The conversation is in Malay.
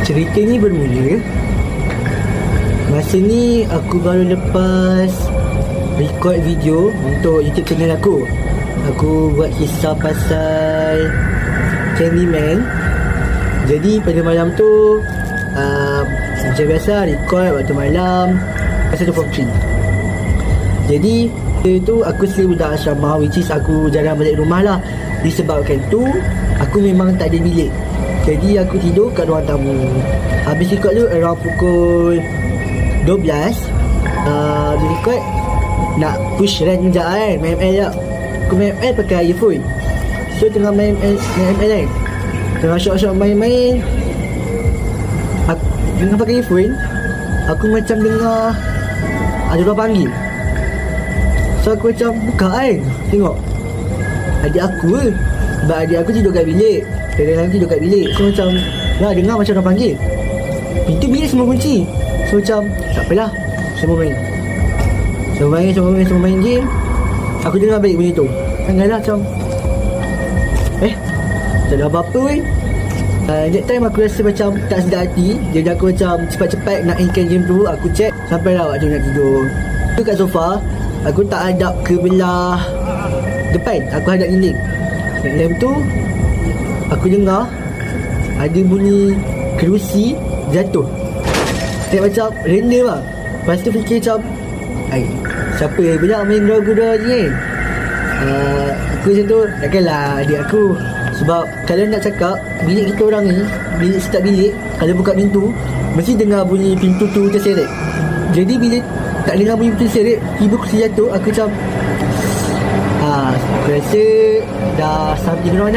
Cerita ni bermula masa ni aku baru lepas record video untuk YouTube channel aku. Aku buat kisah pasal Candyman. Jadi pada malam tu macam biasa record waktu malam masa tu form 3. Jadi itu aku still budak asrama, which is aku jarang balik rumah lah. Disebabkan tu aku memang tak ada bilik. Jadi aku tidur kat ruang tamu. Habis record tu around pukul 12. Record nak push run sekejap kan, main ML sekejap. Aku main ML pakai earphone. So tengah main ML kan, tengah syok-syok main-main, aku dengar pakai earphone, aku macam dengar ada orang panggil. So aku macam buka kan, tengok adik aku ke. Sebab adik aku tidur kat bilik, kadang-kadang tidur kat bilik. So macam dengar macam orang panggil. Pintu bilik semua kunci. So macam tak apalah, semua main game. Aku dengar balik bunyi tu. Tengah macam tak ada apa-apa weh. That time aku rasa macam tak sedar hati. Jadi aku macam cepat-cepat nak endkan game tu. Aku check sampailah waktu nak tidur. Tu kat sofa, aku tak hadap ke belah depan, aku hadap dinding. Time tu aku dengar ada bunyi kerusi jatuh. Saya macam random lah. Lepas tu fikir macam siapa yang banyak main gura-gura ni kan. Aku macam tu, takkanlah adik aku. Sebab kalau nak cakap, bilik kita orang ni, bilik setiap bilik, kalau buka pintu mesti dengar bunyi pintu tu terseret. Jadi bila tak dengar bunyi pintu terseret, tiba kerusi jatuh, aku macam aku rasa dah something wrong dah.